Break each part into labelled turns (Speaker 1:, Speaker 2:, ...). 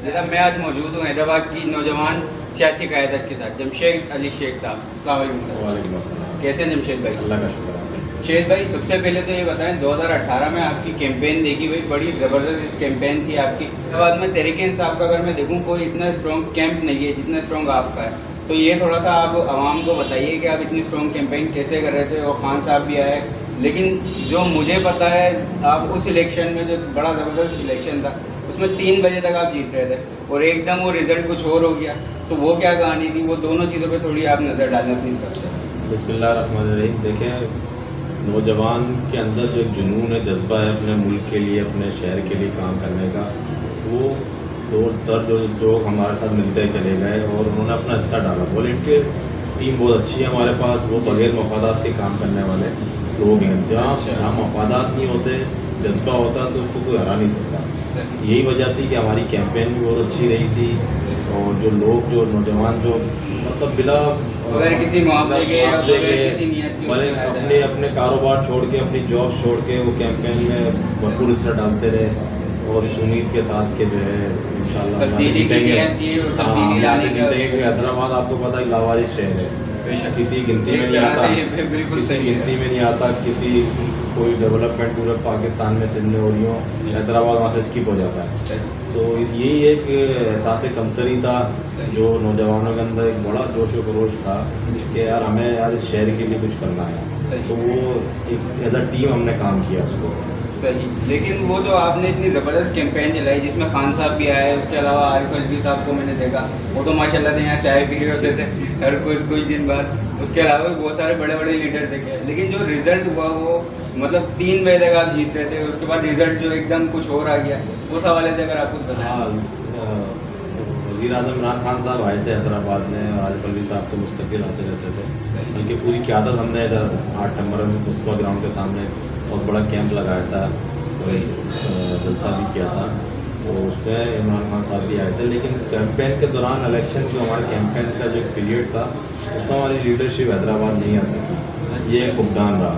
Speaker 1: जनाब मैं आज मौजूद हूँ हैदराबाद की नौजवान सियासी क़यादत के साथ जमशेद अली शेख साहब। अस्सलाम वालेकुम।
Speaker 2: वालेकुम अस्सलाम।
Speaker 1: कैसे हैं जमशेद भाई?
Speaker 2: अल्लाह का शुक्र है।
Speaker 1: शेख भाई सबसे पहले तो ये बताएं 2018 में आपकी कैंपेन देखी हुई बड़ी ज़बरदस्त कैंपेन थी आपकी। बाद में तहरीक इंसाफ का अगर मैं देखूँ कोई इतना स्ट्रॉन्ग कैंप नहीं है जितना स्ट्रॉन्ग आपका है, तो ये थोड़ा सा आप आवाम को बताइए कि आप इतनी स्ट्रॉन्ग कैंपेन कैसे कर रहे थे। और खान साहब भी आए, लेकिन जो मुझे पता है आप उस इलेक्शन में जो बड़ा ज़बरदस्त इलेक्शन था उसमें 3 बजे तक आप जीत रहे थे और एकदम वो रिज़ल्ट कुछ और हो गया, तो वो क्या कहानी थी? वो दोनों चीज़ों पे थोड़ी आप नज़र डालें अपनी तरफ से।
Speaker 2: बिस्मिल्लाहिर्रहमानिर्रहीम। देखें, नौजवान के अंदर जो एक जुनून है, जज्बा है अपने मुल्क के लिए, अपने शहर के लिए काम करने का, वो दौर दर जो हमारे साथ मिलते ही चले गए और उन्होंने अपना हिस्सा डाला। वॉलंटियर टीम बहुत अच्छी है हमारे पास, वो बगैर मफादात के काम करने वाले लोग हैं। जहाँ मफादात नहीं होते, जज्बा होता तो उसको कोई हरा नहीं सकता। यही वजह थी कि हमारी कैंपेन भी बहुत अच्छी रही थी और जो लोग, जो नौजवान, जो मतलब बिला
Speaker 1: अगर किसी
Speaker 2: अपने कारोबार छोड़ के, अपनी जॉब छोड़ के वो कैंपेन में भरपूर हिस्सा डालते रहे और इस उम्मीद के साथ कि जो है इंशाल्लाह जीतेंगे। क्योंकि हैदराबाद आपको पता है लावारिस शहर है, किसी गिनती में नहीं आता, किसी गिनती में नहीं आता, किसी कोई डेवलपमेंट पूरे पाकिस्तान में सिंध में हो रही हो, हैदराबाद वहाँ से स्किप हो जाता है। तो यही एक एहसास कमतरी था जो नौजवानों के अंदर एक बड़ा जोश व खरोश था कि यार हमें यार इस शहर के लिए कुछ करना है। तो वो एक एज अ टीम हमने काम किया उसको।
Speaker 1: सही। लेकिन वो जो आपने इतनी ज़बरदस्त कैंपेन चलाई जिसमें खान साहब भी आए, उसके अलावा आरिफ अलवी साहब को मैंने देखा, वो तो माशाल्लाह से यहाँ चाय पी रहे होते थे हर कुछ दिन बाद। उसके अलावा भी बहुत सारे बड़े बड़े लीडर देखे, लेकिन जो रिज़ल्ट हुआ वो मतलब 3 बजे तक आप जीत रहे थे, उसके बाद रिज़ल्ट जो एकदम कुछ और आ गया, उस हवाले से अगर आप कुछ बताएं।
Speaker 2: वज़ीर आज़म इमरान खान साहब आए थे हैदराबाद में, आरिफ अलवी साहब तो मुस्तकिल आते रहते थे, बल्कि पूरी क़यादत हमने इधर 8 नंबर में मुस्तफ़ा ग्राउंड के सामने बहुत बड़ा कैंप लगाया था और जलसा भी किया था, और उसमें इमरान खान साहब भी आए थे। लेकिन कैंपेन के दौरान, इलेक्शन जो हमारे कैंपेन का जो पीरियड था, उसमें हमारी लीडरशिप हैदराबाद नहीं आ सकी। ये फुकदान रहा,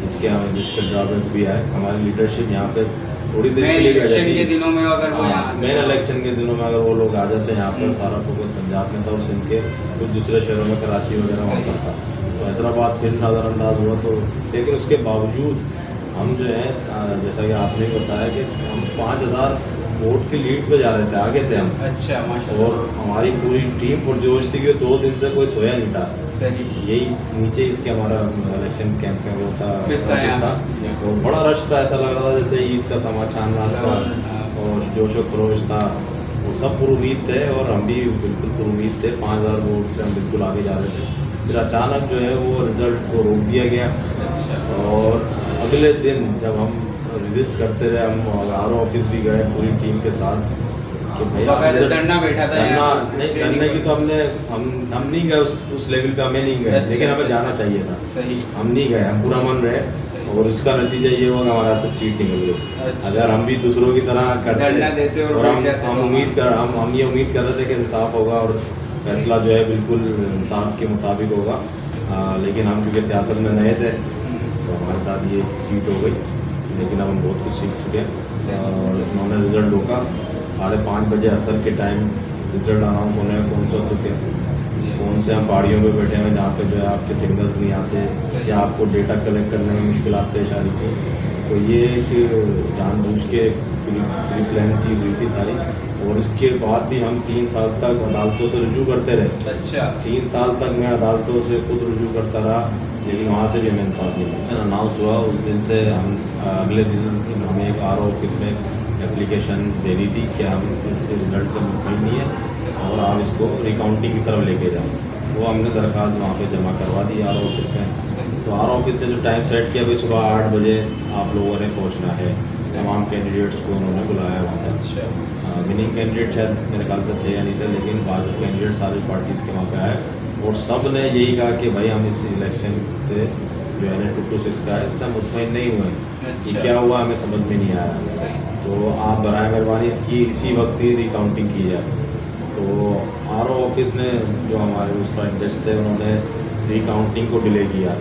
Speaker 2: जिसके ड्रॉबैक्स भी आए। हमारी लीडरशिप यहाँ पे थोड़ी देर के लिए
Speaker 1: इलेक्शन के दिनों में अगर वो
Speaker 2: मेन इलेक्शन के दिनों में अगर वो लोग आ जाते हैं यहाँ पर, सारा फोकस पंजाब में था और सिंध के कुछ दूसरे शहरों में, कराची वगैरह वहाँ पर था, तो हैदराबाद फिर नज़रअंदाज हुआ। तो लेकिन उसके बावजूद हम जो है, जैसा कि आपने बताया कि हम 5000 वोट की लीड पे जा रहे थे, आगे थे हम।
Speaker 1: अच्छा, माशाल्लाह।
Speaker 2: और हमारी पूरी टीम पुरजोश थी कि 2 दिन से कोई सोया नहीं था।
Speaker 1: सही।
Speaker 2: यही नीचे इसके हमारा इलेक्शन कैंप में वो था,
Speaker 1: ऑफिस था
Speaker 2: और बड़ा रश था, ऐसा लग रहा था जैसे ईद का समाचार था और जोश व खरोश था। वो सब पुरुमीद थे और हम भी बिल्कुल पुरुमीद थे। 5000 वोट से हम बिल्कुल आगे जा रहे थे। फिर अचानक जो है वो रिज़ल्ट को रोक दिया गया। और अगले दिन जब हम रजिस्ट करते रहे, हम आर ऑफिस भी गए पूरी टीम के साथ कि भैया
Speaker 1: धरना बैठा था।
Speaker 2: धरने की तो हम नहीं गए उस लेवल पे, हमें नहीं गए, लेकिन हमें जाना चाहिए था।
Speaker 1: सही।
Speaker 2: हम नहीं गए, हम पूरा मन रहे और उसका नतीजा ये हुआ कि हमारे से सीट निकल गई। अगर हम भी दूसरों की तरह करते और हम ये उम्मीद कर रहे थे कि इंसाफ होगा और फैसला जो है बिल्कुल इंसाफ के मुताबिक होगा, लेकिन हम क्योंकि सियासत में नए थे तो हमारे साथ ये चीट हो गई। लेकिन अब हम बहुत कुछ सीख चुके हैं और उन्होंने रिज़ल्ट रोका। 5:30 बजे असर के टाइम रिज़ल्ट अनाउंस होने में कौन सा दुख है, कौन से हम पहाड़ियों पे बैठे हैं जहाँ पे जो है आपके सिग्नल्स नहीं आते या आपको डेटा कलेक्ट करने में मुश्किलात पेश आ रही थी। तो ये एक जानबूझ के प्री प्लान चीज़ हुई थी सारी। और इसके बाद भी हम 3 साल तक अदालतों से रुजू करते रहे।
Speaker 1: अच्छा।
Speaker 2: 3 साल तक मैं अदालतों से खुद रुजू करता रहा, लेकिन वहाँ से भी हमें इंसाफ नहीं मिला। अनाउंस हुआ उस दिन से हम अगले दिन हमें एक आर ऑफिस में एप्लीकेशन देनी थी कि हम इस रिज़ल्ट से मुतमईन नहीं है और आप इसको रिकाउंटिंग की तरफ लेके जाएँ। वो हमने दरख्वास्त वहाँ पे जमा करवा दी आर ऑफिस में। तो आर ऑफिस से जो टाइम सेट किया, भाई सुबह 8 बजे आप लोगों ने पहुँचना है। तमाम कैंडिडेट्स को उन्होंने बुलाया वहाँ पर।
Speaker 1: अच्छा।
Speaker 2: विनिंग कैंडिडेट शायद मेरे ख्याल से थे या नहीं थे, लेकिन बाकी कैंडिडेट सारी पार्टीज़ के वहाँ पे आए और सब ने यही कहा कि भाई हम इस इलेक्शन से जो है ना 226 का है, इससे हम मुतमईन नहीं हुए।
Speaker 1: अच्छा।
Speaker 2: क्या हुआ हमें समझ में नहीं आया। तो आप बराए मेहरबानी इसकी इसी वक्त ही रिकाउंटिंग की जाए। तो आर ऑफिस ने जो हमारे उस टाइम जज थे, उन्होंने रिकाउंटिंग को डिले किया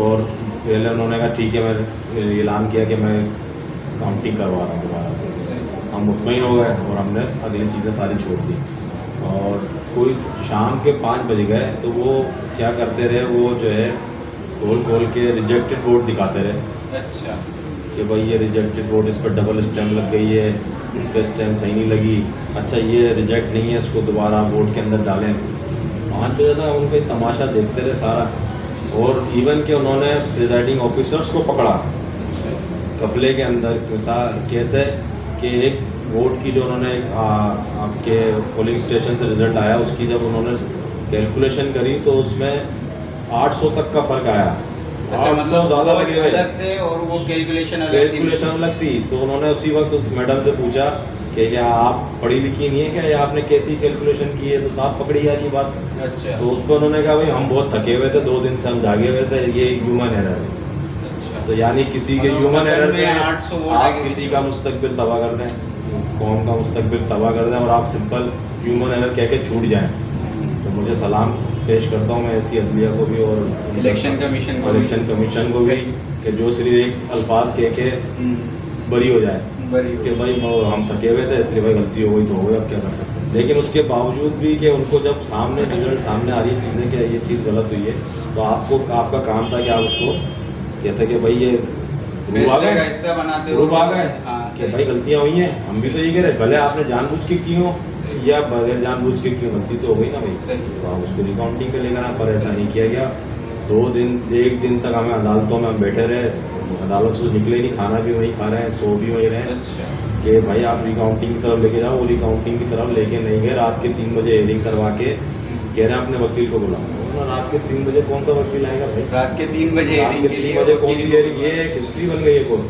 Speaker 2: और पहले उन्होंने कहा ठीक है, मैं ऐलान किया कि मैं काउंटिंग करवा रहा हूँ दोबारा से। हम मुतमईन हो गए और हमने अगली चीज़ें सारी छोड़ दी। और कोई शाम के 5 बज गए तो वो क्या करते रहे, वो जो है खोल के रिजेक्टेड वोट दिखाते रहे।
Speaker 1: अच्छा,
Speaker 2: कि भाई ये रिजेक्टेड वोट, इस पर डबल स्टैम्प लग गई है, इस पर स्टैम्प सही नहीं लगी, अच्छा ये रिजेक्ट नहीं है, इसको दोबारा वोट के अंदर डालें। 5 बजे तक उनका तमाशा देखते रहे सारा। और इवन कि उन्होंने प्रिजाइडिंग ऑफिसर्स को पकड़ा कपले के अंदर, कैसे कि एक वोट की जो उन्होंने आपके पोलिंग स्टेशन से रिज़ल्ट आया, उसकी जब उन्होंने कैलकुलेशन करी तो उसमें 800 तक का फ़र्क आया।
Speaker 1: अच्छा,
Speaker 2: 800
Speaker 1: मतलब
Speaker 2: ज़्यादा लगे हुए
Speaker 1: थे और वो कैलकुलेशन
Speaker 2: अलग थी। तो उन्होंने उसी वक्त मैडम से पूछा कि क्या आप पढ़ी लिखी नहीं है क्या, या आपने कैसी कैलकुलेशन की है, तो साफ पकड़ी यार ये बात।
Speaker 1: अच्छा,
Speaker 2: तो उस पर उन्होंने कहा भाई हम बहुत थके हुए थे, 2 दिन से हम जागे हुए थे, ये ह्यूमन एरर है।
Speaker 1: अच्छा,
Speaker 2: तो यानी किसी के ह्यूमन एरर में
Speaker 1: 800 वोट
Speaker 2: आप किसी का मुस्तकबिल तबाह कर दें, कौम का मुस्तकबिल तबाह कर दें, और आप सिंपल ह्यूमन एरर कह के छूट जाएं। तो मुझे सलाम पेश करता हूँ मैं ऐसी अदलिया को भी और
Speaker 1: इलेक्शन कमीशन
Speaker 2: को भी कि जो सिर्फ एक अल्फाज कह के बरी हो जाए कि भाई हम थके हुए थे इसलिए भाई गलती हो गई तो हो गई, अब क्या कर सकते हैं। लेकिन उसके बावजूद भी कि उनको जब सामने रिजल्ट सामने आ रही चीज़ें कि ये चीज़ गलत हुई है, तो आपका काम था कि आप उसको कहते कि भाई ये रूब आ गए कि भाई गलतियाँ हुई हैं, हम भी तो ये कह रहे, भले आपने जानबूझ के की हो या बगैर जानबूझ के की, गलती तो हो गई ना भाई, तो आप उसको रिकाउंटिंग पे लेकर आए, पर ऐसा नहीं किया गया। 1 दिन तक हमें अदालतों में हम बैठे रहे, अदालत से निकले नहीं, खाना भी वहीं खा रहे हैं, सो भी वहीं रहे।
Speaker 1: अच्छा,
Speaker 2: कि भाई आप रिकाउंटिंग की तरफ लेके जाओ, वो रिकाउंटिंग की तरफ लेके नहीं गए। रात के 3 बजे हेयरिंग करवा के कह रहे हैं अपने वकील को बुलाओ। रात के 3 बजे कौन सा वकील आएगा भाई?
Speaker 1: रात के 3 बजे
Speaker 2: रात के 3 बजे कौन सी हेयरिंग? ये एक हिस्ट्री बन गई है कोर्ट।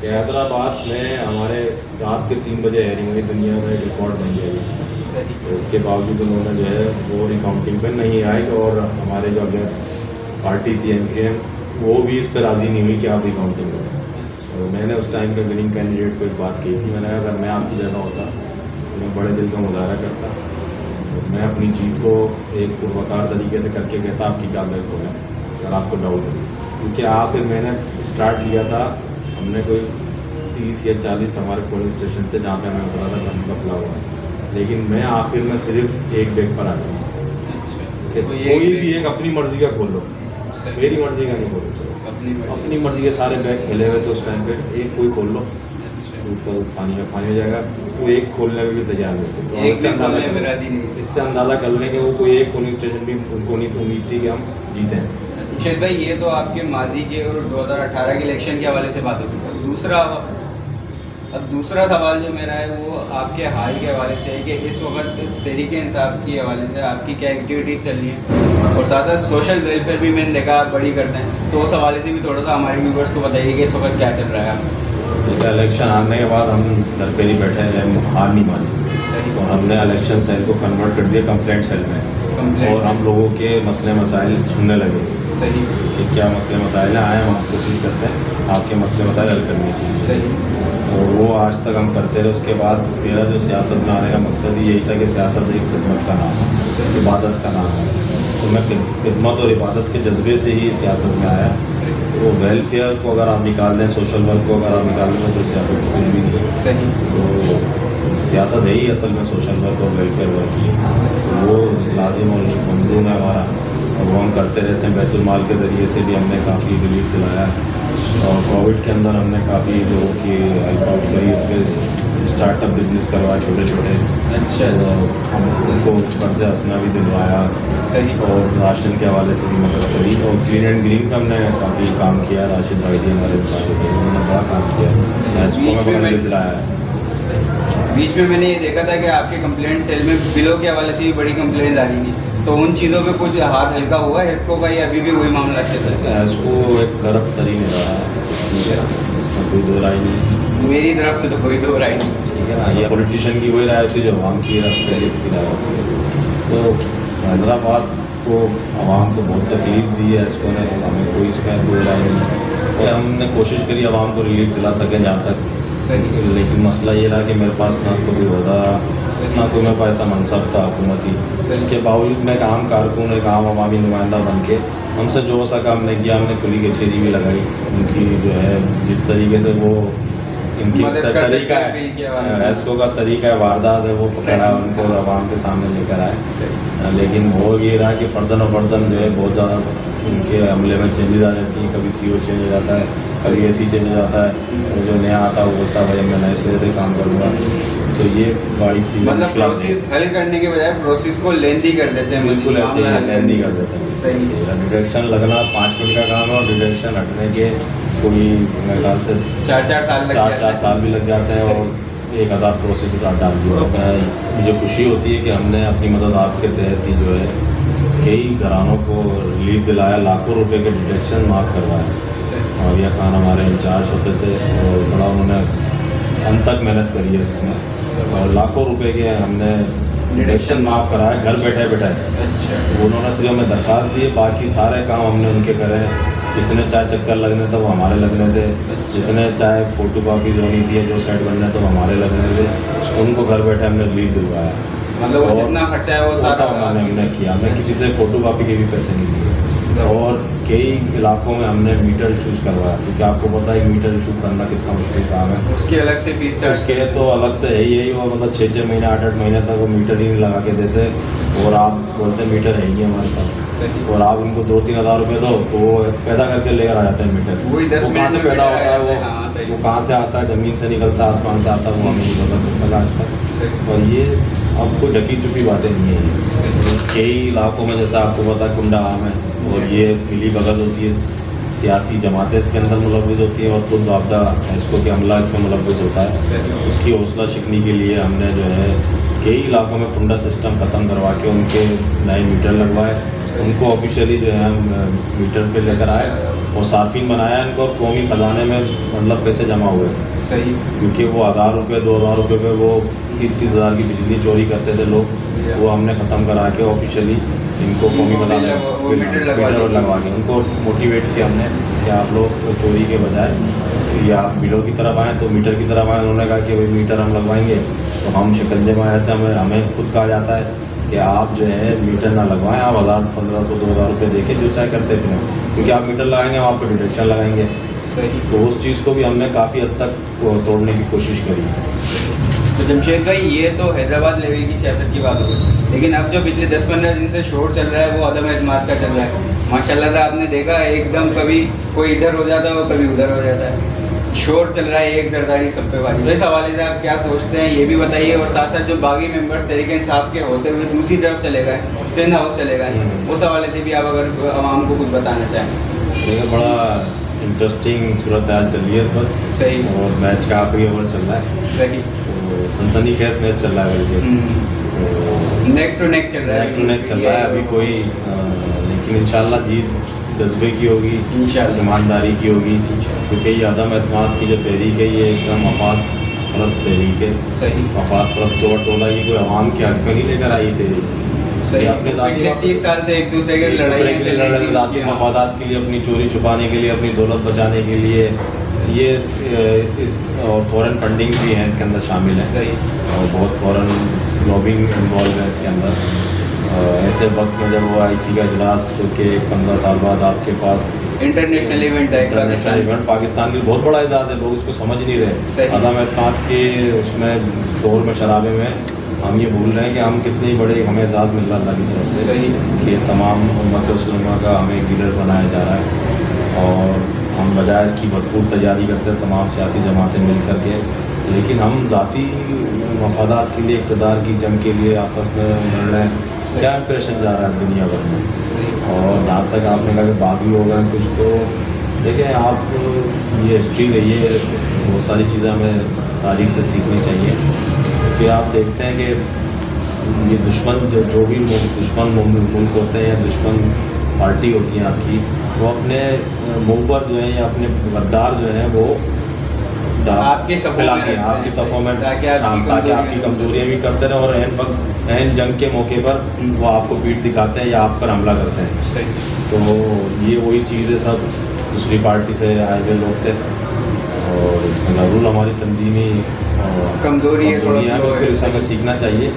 Speaker 2: हैदराबाद में हमारे रात के 3 बजे हेयरिंग हुई, दुनिया में रिकॉर्ड बन गया। तो उसके बावजूद उन्होंने जो है वो रिकाउंटिंग पर नहीं आए, और हमारे जो अगेंस्ट पार्टी थी MKM, वो भी इस पर राज़ी नहीं हुई कि आप रिकाउंटिंग करें। तो मैंने उस टाइम के विनिंग कैंडिडेट को एक बात कही थी, मैंने कहा अगर मैं आपकी जगह होता तो मैं बड़े दिल का मुजाहरा करता, तो मैं अपनी जीत को एक पुरवकार तरीके से करके कहता आपकी क्या गलत हो गया अगर आपको डाउट है। क्योंकि फिर मैंने स्टार्ट किया था, हमने कोई 30 या 40 हमारे पोलिंग स्टेशन थे जहाँ पे हमें पता था कम कपला हुआ, लेकिन मैं आखिर में सिर्फ एक बैग पर आ गया। कोई भी एक अपनी मर्जी का खोल लो, मेरी मर्जी का नहीं खोलो, अपनी मर्जी के सारे बैग फैले हुए थे उस टाइम पे, एक कोई खोल लो, दूध का दूध पानी का पानी हो जाएगा, वो एक खोलने में भी तैयार नहीं थे। तो इससे अंदाज़ा कर लें कि वो कोई एक पोलिंग स्टेशन भी उनको नहीं उम्मीद थी कि हम जीते हैं।
Speaker 1: शेख भाई, ये तो आपके माजी के और 2018 के इलेक्शन के हवाले से बात होगी। अब दूसरा सवाल जो मेरा है वो आपके हाल के हवाले से है कि इस वक्त तहरीके इंसाफ के हवाले से आपकी क्या एक्टिविटीज़ चल रही हैं, और साथ साथ सोशल वेलफेयर भी मैंने देखा आप बड़ी करते हैं, तो उस हवाले से भी थोड़ा सा हमारे व्यूवर्स को बताइए कि इस वक्त क्या चल रहा है आपका।
Speaker 2: देखिए, इलेक्शन आने के बाद हम घर पे ही बैठे हैं, हार नहीं मानी, और हमने इलेक्शन सेल को कन्वर्ट कर दिया कंप्लेंट सेल में, और हम लोगों के मसले मसाइल सुनने लगे।
Speaker 1: सही,
Speaker 2: कि क्या मसले मसाइल आए, हम कोशिश करते हैं आपके मसले मसाइल हल करने की।
Speaker 1: सही,
Speaker 2: और वो आज तक हम करते रहे। उसके बाद मेरा जो सियासत में आने का मकसद यही था कि सियासत एक खिदमत का नाम है, इबादत का नाम है, तो मैं खिदमत और इबादत के जज्बे से ही सियासत में आया। तो वेलफेयर को अगर आप निकाल दें, सोशल वर्क को अगर आप निकाल दें, तो सियासत तो कुछ भी नहीं है।
Speaker 1: सही,
Speaker 2: तो सियासत है ही असल में सोशल वर्क और वेलफेयर वर्क ही है, तो वो लाजिम और मंजूम है हमारा, और वो हम करते रहते हैं। बैतुल माल के ज़रिए से भी हमने काफ़ी रिलीफ दिलाया, और कोविड के अंदर हमने काफ़ी लोगों की हेल्प आउट करी, उसके स्टार्टअप बिजनेस करवाए छोटे छोटे।
Speaker 1: अच्छा,
Speaker 2: तो हम उनको कर्ज हंसना भी दिलवाया।
Speaker 1: सही,
Speaker 2: और राशन के हवाले से भी मदद करी, और क्लीन एंड ग्रीन का हमने काफ़ी काम किया। राशिद भाई थी हमारे भाई थे, उन्होंने बड़ा काम किया, इसको मैं दिलाया है।
Speaker 1: बीच में मैंने ये देखा था कि आपके कंप्लेंट सेल में बिलों के हवाले से भी बड़ी कंप्लेंट आ रही थी, तो उन चीज़ों पे कुछ हाथ हल्का हुआ है इसको भाई? अभी भी वही मामला चल रहा है?
Speaker 2: इसको एक करप्ट तरीन रहा है, ठीक है, इसमें कोई दो राय नहीं,
Speaker 1: मेरी तरफ से तो कोई दो राय नहीं,
Speaker 2: ठीक है ना। ये पॉलिटिशियन की वही राय होती है जो आवाम की अक्सरियत की राय होती है। तो हैदराबाद को आवाम को बहुत तकलीफ दी है इसको ने, हमें कोई इसमें कोई राय नहीं है। हमने कोशिश करी आवाम को रिलीफ दिला सकें जहाँ तक, लेकिन मसला ये रहा कि मेरे पास ना तो कोई होता, ना कोई मेरे पास ऐसा मनसब था हुकूमती। इसके बावजूद मैं एक आम कारकुन, एक आम अवामी नुमाइंदा बन के हमसे जो सा काम नहीं किया, हमने खुली कचहरी भी लगाई। उनकी जो है जिस तरीके से वो इनकी
Speaker 1: मदद कर सकते
Speaker 2: तरीका
Speaker 1: हैं बिल के हवाले
Speaker 2: है,
Speaker 1: से।
Speaker 2: एस्को का तरीका है, वारदात है, वो पकड़ा उनको आवाम के सामने लेकर आए। लेकिन हो ये रहा कि फर्दन जो है बहुत ज़्यादा उनके हमले में चेंजेस आ जाती हैं, कभी CO चेंज हो जाता है, कभी AC चेंज हो जाता है, और जो नया आता है वो बोलता है भाई मैं नए सिरे से काम करूँगा। तो ये बड़ी चीज़
Speaker 1: मतलब प्रोसेस हल करने के बजाय प्रोसेस को लेंदी कर देते हैं,
Speaker 2: बिल्कुल ऐसे ही लेंदी कर देते हैं।
Speaker 1: सही।
Speaker 2: डिटेक्शन लगना 5 मिनट का काम है, और डिटेक्शन हटने के कोई मेरे ख्याल से
Speaker 1: 4 साल लग जाते
Speaker 2: 4
Speaker 1: हैं।
Speaker 2: साल भी लग जाते हैं, और 1000 प्रोसेस डाल दिया। मुझे खुशी होती है कि हमने अपनी मदद आपके तहत ही जो है कई घरानों को रिलीफ दिलाया, लाखों रुपए के डिटेक्शन माफ़ करवाए। और यह खान हमारे इंचार्ज होते थे, और बड़ा उन्होंने अंत तक मेहनत करी है इसमें, और लाखों रुपए के हमने डिटेक्शन माफ़ कराया घर बैठे।
Speaker 1: अच्छा।
Speaker 2: उन्होंने सिर्फ हमें दरख्वास्त दी, बाकी सारे काम हमने उनके करे। जितने चाहे चक्कर लगने थे वो हमारे लगने थे, जितने चाहे फोटो कॉपी होनी थी जो सेट बनने तो हमारे लगने थे, उनको घर बैठे हमने रिलीफ दिलवाया।
Speaker 1: मतलब वो जितना खर्चा है वो सारा
Speaker 2: हमने किया, हमने किसी से फोटो कॉपी के भी पैसे नहीं दिए। और कई इलाकों में हमने मीटर इशूज़ करवाया, क्योंकि आपको पता है मीटर इशू करना कितना मुश्किल काम है।
Speaker 1: उसकी अलग से फीस चार्ज
Speaker 2: उसके तो अलग से है ही, वो मतलब 6 महीने 8 महीने तक वो मीटर ही नहीं लगा के देते, और आप बोलते हैं मीटर है ही हमारे पास, और आप उनको 2-3 हज़ार रुपये दो तो वो पैदा करके लेकर आ जाते हैं मीटर।
Speaker 1: वही 10
Speaker 2: कहाँ से पैदा होता है वो कहाँ से आता है, ज़मीन से निकलता है, आसमान से आता है, वो हमें नहीं पता चल सका आज तक। और ये अब कोई ढकी चुपी बातें नहीं है। कई इलाकों में जैसा आपको पता है कुंडा आम है, और ये मिली भगत होती है, सियासी जमातें इसके अंदर मुलव्वस होती हैं, और खुद आपदा इसको कि हमला इसमें मुलव्वस होता है। उसकी हौसला शिकनी के लिए हमने जो है कई इलाकों में कुंडा सिस्टम ख़त्म करवा के उनके नए मीटर लगवाए, उनको ऑफिशियली जो है हम मीटर पे लेकर आए, और सार्फिन बनाया इनको, कौमी खजाने में मतलब पैसे जमा हुए।
Speaker 1: सही।
Speaker 2: क्योंकि वो 1000 रुपये 2000 रुपये पे वो 30-30 हज़ार की बिजली चोरी करते थे लोग, वो हमने ख़त्म करा के ऑफिशियली इनको कौमी खजाने में मीटर लगवा के उनको मोटिवेट किया हमने कि आप लोग चोरी के बजाय या आप बिलों की तरफ आएँ तो मीटर की तरफ आएँ। उन्होंने कहा कि भाई मीटर हम लगवाएंगे, तो हम शिकंजे में आए थे, हमें खुद कहा जाता है कि आप जो है मीटर ना लगवाएं, आप 1000, 1500, 2000 रुपये देके जो चाहे करते फिर, क्योंकि आप मीटर लगाएंगे हम आपको डिटेक्शन लगाएंगे। तो उस चीज़ को भी हमने काफ़ी हद तक तोड़ने की कोशिश करी।
Speaker 1: तो जमशेद भाई ये तो हैदराबाद लेवल की सियासत की बात हो गई, लेकिन अब जो पिछले 10-15 दिन से शोर चल रहा है वो अदम एतमाद का चल रहा है। माशाल्लाह से आपने देखा एकदम कभी कोई इधर हो जाता है और कभी उधर हो जाता है, शोर चल रहा है, एक जरदारी सब पे वाली। तो इस हवाले से आप क्या सोचते हैं ये भी बताइए, और साथ साथ जो बागी मेंबर्स तरीके इंसाफ के होते हुए दूसरी तरफ चले गए, सिंध हाउस चले गए, उस हवाले से भी आप अगर आवाम को कुछ बताना चाहें।
Speaker 2: ये बड़ा इंटरेस्टिंग सूरत हाल चल रही है इस वक्त।
Speaker 1: सही।
Speaker 2: और मैच का आखिरी ओवर चल रहा है।
Speaker 1: सही।
Speaker 2: तो सनसनीखेज मैच चल रहा है बल्कि
Speaker 1: नेक टू नेक चल रहा है।
Speaker 2: नेक टू नेक चल रहा है अभी कोई, लेकिन इंशाल्लाह जीत जज्बे की होगी, ईमानदारी की होगी, क्योंकि ये अदम एतमाद की जो तहरीक है ये एकदम मफाद परस्त तहरीक है।
Speaker 1: सही।
Speaker 2: मफाद परस्त टोला ये कोई अवाम के हक में नहीं लेकर आई तहरीक।
Speaker 1: सही।
Speaker 2: अपने
Speaker 1: पिछले 30 साल से एक दूसरे के लड़ाई
Speaker 2: ज़ाती मफादात के लिए, अपनी चोरी छुपाने के लिए, अपनी दौलत बचाने के लिए, ये इस और फॉरेन फंडिंग भी है इसके अंदर शामिल है।
Speaker 1: सही।
Speaker 2: और बहुत फॉरेन लॉबिंग इन्वॉल्व है इसके अंदर। ऐसे वक्त में जब वो IC का इजलास जो कि 15 साल बाद आपके पास
Speaker 1: इंटरनेशनल इवेंट है,
Speaker 2: इंटरनेशनल इवेंट पाकिस्तान की बहुत बड़ा एजाज़ है, लोग इसको समझ नहीं रहे। अदम एतमाद के उसमें शोर में शराबे में हम ये भूल रहे हैं कि हम कितने बड़े हमें एजाज़ मिल रहा है अल्लाह की तरफ से कि तमाम उम्मत मुस्लिमा का हमें लीडर बनाया जा रहा है, और हम बजाय इसकी भरपूर तैयारी करते हैं तमाम सियासी जमातें मिल कर के, लेकिन हम ज़ाती मफादात के लिए, इक़्तिदार की जंग के लिए आपस में लड़ रहे हैं। क्या इंप्रेशन जा रहा है दुनिया भर में। और जहाँ तक आपने कहा कि बागी हो गए कुछ, तो देखें आप ये हिस्ट्री रही है, बहुत सारी चीज़ें हमें तारीख से सीखनी चाहिए, कि आप देखते हैं कि ये दुश्मन जो भी दुश्मन मुल्क होते हैं या दुश्मन पार्टी होती है आपकी, वो अपने मुंबर जो है या अपने गद्दार जो हैं वो आपकी सफ़ों में ताकि आपकी कमजोरियाँ भी करते रहे, और एन जंग के मौके पर वो आपको पीठ दिखाते हैं या आप पर हमला करते हैं। तो ये वही चीज़ है, सब दूसरी पार्टी से आए हुए लोग थे, और इसमें ज़रूर हमारी तंजीमी
Speaker 1: कमजोरी है,
Speaker 2: बिल्कुल इसे हमें सीखना चाहिए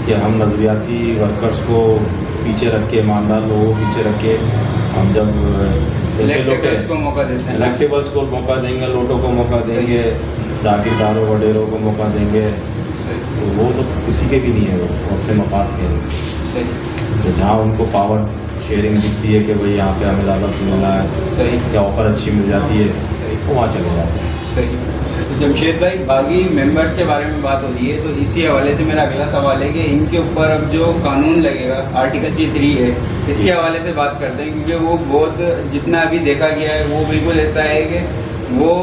Speaker 2: कि हम नज़रियाती वर्कर्स को पीछे रख के, ईमानदार लोगों को पीछे रख के, हम जब ऐसे लोग
Speaker 1: को मौका देते हैं,
Speaker 2: इलेक्टेबल्स को मौका देंगे, लोटों को मौका देंगे, जागीरदारों वडेरों को मौका देंगे, तो वो तो किसी के भी नहीं है, वो अपने मफाद के हैं। तो जहाँ उनको पावर शेयरिंग दिखती है कि भाई यहाँ पे हमें ज़्यादा मिल रहा है या ऑफ़र अच्छी मिल जाती है, वो वहाँ चले जाते हैं।
Speaker 1: सही। तो जमशेद भाई, बागी मेंबर्स के बारे में बात हो रही है, तो इसी हवाले से मेरा अगला सवाल है कि इनके ऊपर अब जो कानून लगेगा आर्टिकल 3 है, इसके हवाले से बात करते हैं, क्योंकि वो बहुत जितना अभी देखा गया है वो बिल्कुल ऐसा है कि वो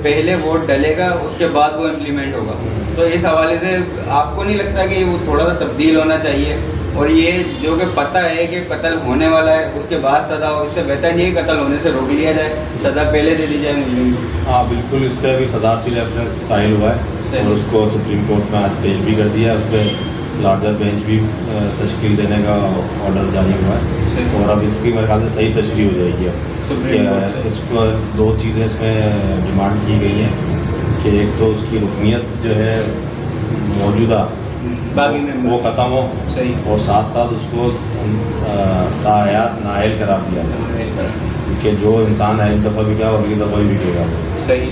Speaker 1: पहले वोट डलेगा उसके बाद वो इम्प्लीमेंट होगा। तो इस हवाले से आपको नहीं लगता कि वो थोड़ा सा तब्दील होना चाहिए, और ये जो कि पता है कि कत्ल होने वाला है उसके बाद सज़ा हो, इससे बेहतर नहीं है कत्ल होने से रोक लिया जाए, सज़ा पहले दे दी जाए मुस्लिम को?
Speaker 2: हाँ बिल्कुल, इस पर अभी सदारती रेफरेंस फाइल हुआ है और उसको सुप्रीम कोर्ट में आज पेश भी कर दिया है। उस पर लार्जर बेंच भी तश्कील देने का ऑर्डर जारी हुआ है, और अब इसकी मेरे ख्याल से सही तशरीह हो जाएगी। अब इसको 2 चीज़ें इसमें डिमांड की गई हैं कि एक तो उसकी रुकनियत जो है मौजूदा वो ख़त्म हो, और साथ साथ उसको तायात नायल करार दिया जाए कि जो इंसान है एक दफ़ा बिका और अगली दफ़ा भी बिकेगा वो,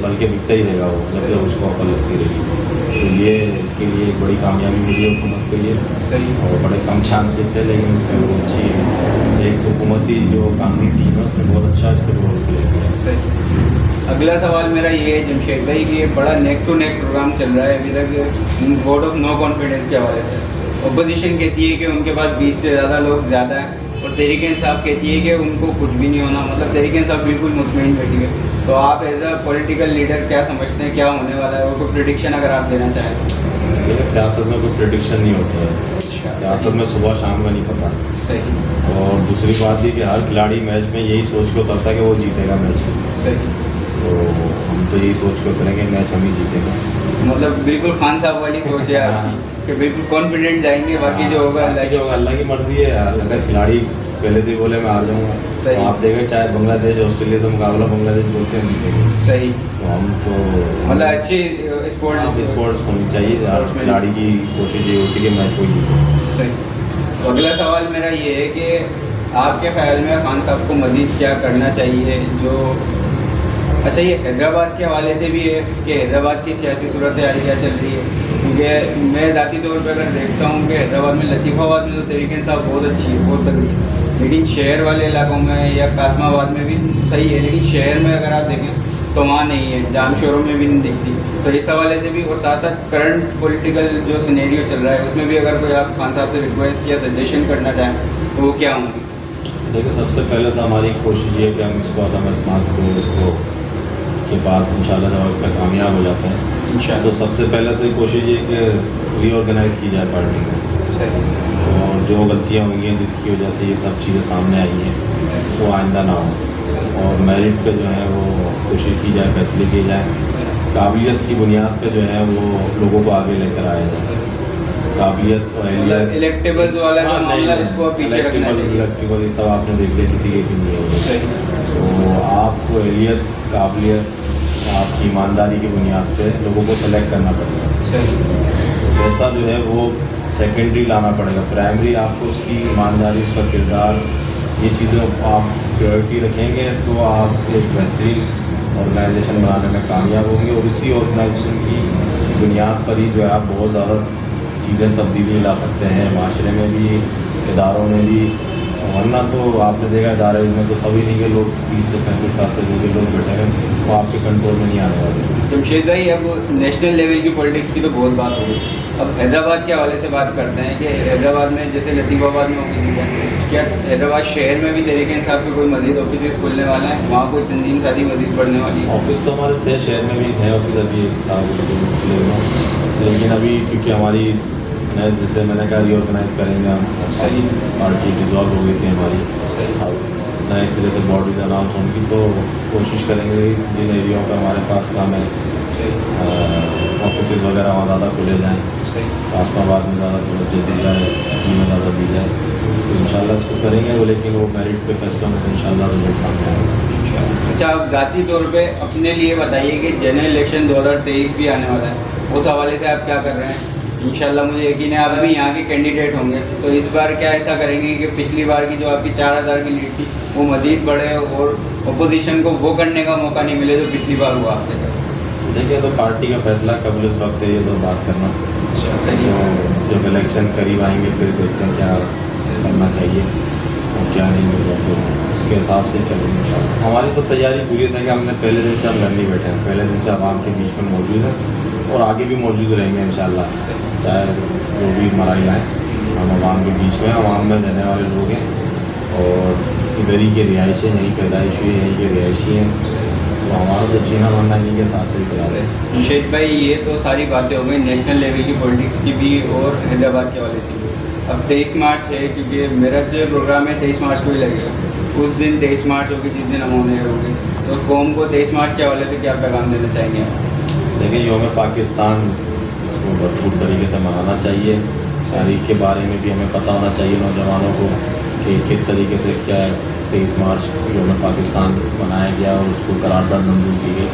Speaker 2: बल्कि बिकता ही रहेगा वो जब तक उसको अकल लगती रहेगी। तो ये इसके लिए एक बड़ी कामयाबी मिली है हुकूमत के लिए, और बड़े कम चांसेस थे, लेकिन इसमें बहुत अच्छी है। एक हुकूमती जो कानूनी टीम है उसने बहुत अच्छा इस पर रोल प्ले किया।
Speaker 1: अगला सवाल मेरा ये है जमशेद भाई कि बड़ा नेक टू नेक प्रोग्राम चल रहा है अभी तक वोट ऑफ नो कॉन्फिडेंस के हवाले से। अपोजिशन कहती है कि उनके पास 20 से ज़्यादा लोग ज़्यादा हैं, और तहरीक इंसाफ कहती है कि उनको कुछ भी नहीं होना, मतलब तहरीक इंसाफ बिल्कुल मुतमईन बैठी है। तो आप एज अ पॉलिटिकल लीडर क्या समझते हैं क्या होने वाला है, और कोई प्रेडिक्शन अगर आप देना चाहें?
Speaker 2: देखिए, सियासत में कोई प्रेडिक्शन नहीं होता है, सियासत में सुबह शाम का नहीं पता।
Speaker 1: सही।
Speaker 2: और दूसरी बात ये कि हर खिलाड़ी मैच में यही सोच के उतरता है कि वो जीतेगा मैच।
Speaker 1: सही।
Speaker 2: तो हम तो यही सोच के उतरेंगे मैच हम ही जीतेंगे,
Speaker 1: मतलब बिल्कुल खान साहब वाली सोच है आपकी कि बिल्कुल कॉन्फिडेंट जाएंगे, बाकी जो होगा
Speaker 2: अल्लाह की मर्जी है यार। अगर खिलाड़ी पहले से बोले मैं हार जाऊँगा, तो आप देखें चाहे बांग्लादेश ऑस्ट्रेलिया से मुकाबला बांग्लादेश बोलते हैं जीतेंगे।
Speaker 1: सही।
Speaker 2: तो हम तो
Speaker 1: मतलब अच्छी
Speaker 2: स्पोर्ट्स होनी चाहिए, खिलाड़ी की कोशिश ये होती है कि मैच हो जीते।
Speaker 1: सही। तो अगला सवाल मेरा ये है कि आपके ख्याल में खान साहब को मज़ीद क्या करना चाहिए? जो अच्छा, ये हैदराबाद के हवाले से भी है कि हैदराबाद की सियासी सूरत हाल क्या चल रही है, क्योंकि मैं ज़ाती तौर पर अगर देखता हूँ कि हैदराबाद में लतीफ़ाबाद में तो तहरीक इंसाफ बहुत अच्छी है, बहुत तगड़ी है, लेकिन शहर वाले इलाकों में या कासमाबाद में भी सही है, लेकिन शहर में अगर आप देखें तो वहाँ नहीं है, जाम शहरों में भी नहीं दिखती। तो इस हवाले से भी, और साथ साथ करंट पॉलिटिकल जो सिनेरियो चल रहा है उसमें भी अगर कोई आप खान साहब से रिक्वेस्ट या सजेशन करना चाहें तो वो क्या होंगी?
Speaker 2: देखिए, सबसे पहले तो हमारी कोशिश ये है कि हम इसको अदम एतमाद को इसको के बाद इंशाल्लाह जब उसमें कामयाब हो जाते हैं तो सबसे पहले तो कोशिश ये कि रीऑर्गेनाइज़ की जाए पार्टी को, और जो गलतियाँ हुई हैं जिसकी वजह से ये सब चीज़ें सामने आई हैं वो आइंदा ना हो, और मेरिट पे जो है वो कोशिश की जाए, फैसले किए जाए, काबिलियत की बुनियाद पे जो है वो लोगों को आगे लेकर आया जाए। काबिलियत और
Speaker 1: इलेक्टेबल्स वाला जो मामला इसको पीछे रखना चाहिए।
Speaker 2: इलेक्टेबल ये सब आपने देख लिया, किसी के भी नहीं है। तो आपको एहलियत, काबिलियत, आपकी ईमानदारी की बुनियाद पे लोगों को सेलेक्ट करना पड़ेगा। ऐसा जो है वो सेकेंडरी लाना पड़ेगा, प्राइमरी आपको उसकी ईमानदारी, उसका किरदार, ये चीज़ें आप प्रायोरिटी रखेंगे तो आप एक बेहतरीन ऑर्गेनाइजेशन बनाने में कामयाब होंगे, और इसी ऑर्गेनाइजेशन की बुनियाद पर ही जो है आप बहुत ज़्यादा चीज़ें तब्दीली ला सकते हैं, माशरे में भी, इदारों में भी। वरना तो आपने देखा इदारे में तो सभी नहीं के लोग 30 से 35 साल से जो लोग बैठे हैं वो आपके कंट्रोल में नहीं आने वाले।
Speaker 1: जमशेद भाई, अब नेशनल लेवल की पॉलिटिक्स की तो बहुत बात हो गई, अब हैदराबाद के हवाले से बात करते हैं कि हैदराबाद में जैसे लतीफ़ाबाद में ऑफिस है, क्या हैदराबाद शहर में भी तहरीक इंसाफ के कोई मज़ीद ऑफिस खुलने वाला है? वहाँ कोई तंजीम शादी मज़ीद बढ़ने वाली है?
Speaker 2: ऑफिस तो हमारे थे, शहर में भी है ऑफिस, अभी था लेकिन अभी क्योंकि हमारी जैसे मैंने कहा रीऑर्गेनाइज़ करेंगे हम,
Speaker 1: सही,
Speaker 2: पार्टी डिज़ॉल्व हो गई थी हमारी, नए सिरे से बॉडीज अनाउंस होंगी, तो कोशिश करेंगे जिन एरियाओं का हमारे पास काम है ऑफिस वगैरह वहाँ ज़्यादा खुले जाएँ, कासमाबाद में ज़्यादा तवज्जो दी जाए, सिटी में ज़्यादा दी जाए, तो इंशाल्लाह इसको करेंगे वो, लेकिन वो मेरिट पे फैसला में तो इंशाल्लाह रिजल्ट सामने आएगा।
Speaker 1: अच्छा, आप ज़ाती तौर पे अपने लिए बताइए कि जनरल इलेक्शन 2023 भी आने वाला है, उस हवाले से आप क्या कर रहे हैं? इंशाल्लाह मुझे यकीन है आप भी यहाँ के कैंडिडेट होंगे, तो इस बार क्या ऐसा करेंगे कि पिछली बार की जो आपकी 4000 की लीड थी वो मज़ीद बढ़े और अपोजिशन को वो करने का मौका नहीं मिले जो पिछली बार हुआ आपके साथ?
Speaker 2: देखिए तो पार्टी का फैसला कब इस वक्त है ये तो बात करना,
Speaker 1: सही है।
Speaker 2: तो जब इलेक्शन करीब आएंगे फिर देखते हैं क्या करना चाहिए और क्या नहीं होगा, तो उसके हिसाब से चलेंगे। हमारी तो तैयारी पूरी है कि हमने पहले दिन से हम घर नहीं बैठे हैं, पहले दिन से आवाम के बीच में मौजूद हैं और आगे भी मौजूद रहेंगे इंशाल्लाह। चाहे जो भी मराई आए, हम आवाम के बीच में, आवाम में रहने वाले लोग हैं और इधर ही के रिहायशी, यहीं पैदाइश हुई, यहीं के रिहायशी हैं, तो हमारा तो जीना मरना इन्हीं के साथ ही फिलहाल है।
Speaker 1: शेख भाई, ये तो सारी बातें हो गई नेशनल लेवल की पॉलिटिक्स की भी और हैदराबाद के वाले से भी। अब 23 मार्च है, क्योंकि मेरा जो प्रोग्राम है 23 मार्च को ही लगेगा। उस दिन 23 मार्च होगी जिस दिन हम होने होंगे, तो कौम को 23 मार्च के हवाले से क्या पैगाम देना चाहेंगे आप?
Speaker 2: देखिए यौम पाकिस्तान इसको भरपूर तरीके से मनाना चाहिए। तारीख के बारे में भी हमें पता होना चाहिए नौजवानों को कि किस तरीके से क्या 23 मार्च यौम पाकिस्तान मनाया गया और उसको करारदाद मंजूर की गई,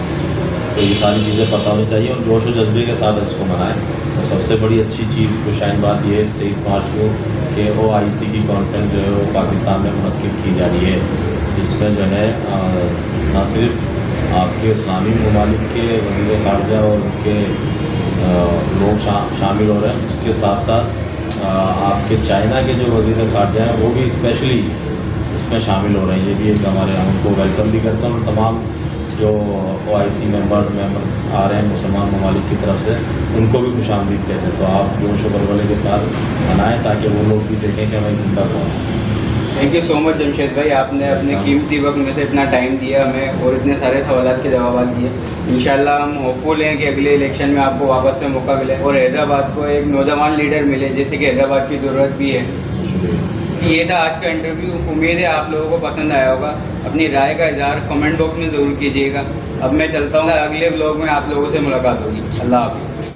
Speaker 2: तो ये सारी चीज़ें पता होनी चाहिए और जोश व जज्बे के साथ उसको मनाएं। और सबसे बड़ी अच्छी चीज़ खुशाइन बात यह है इस 23 मार्च को कि OIC की कॉन्फ्रेंस जो है वो पाकिस्तान में मुनक्किद की जा रही है, जिसमें जो है न सिर्फ आपके इस्लामी ममालिक के वज़ीर ख़ारजा और उनके लोग शामिल हो रहे हैं, उसके साथ साथ आपके चाइना के जो वज़ीर ख़ारजा हैं वो भी स्पेशली इसमें शामिल हो रहे हैं। ये भी एक हमारे, हम उनको वेलकम भी करते हैं और तमाम जो OIC मेंबर्स आ रहे हैं मुसलमान ममालिक की तरफ से उनको भी खुशामदीद कहते हैं। तो आप जोश व बलबले के साथ मनाएं ताकि वो लोग भी देखें कि हमें ज़िंदा कौन है।
Speaker 1: Thank you so much Jamshed भाई, आपने अपने कीमती वक्त में से इतना टाइम दिया हमें और इतने सारे सवालात के जवाब दिए। इंशाल्लाह हम होपफुल हैं कि अगले इलेक्शन में आपको वापस से मौका मिले और हैदराबाद को एक नौजवान लीडर मिले, जैसे कि हैदराबाद की ज़रूरत भी है। ये था आज का इंटरव्यू, उम्मीद है आप लोगों को पसंद आया होगा। अपनी राय का इज़हार कमेंट बॉक्स में ज़रूर कीजिएगा। अब मैं चलता हूँ, अगले व्लॉग में आप लोगों से मुलाकात होगी। अल्लाह हाफ़िज़।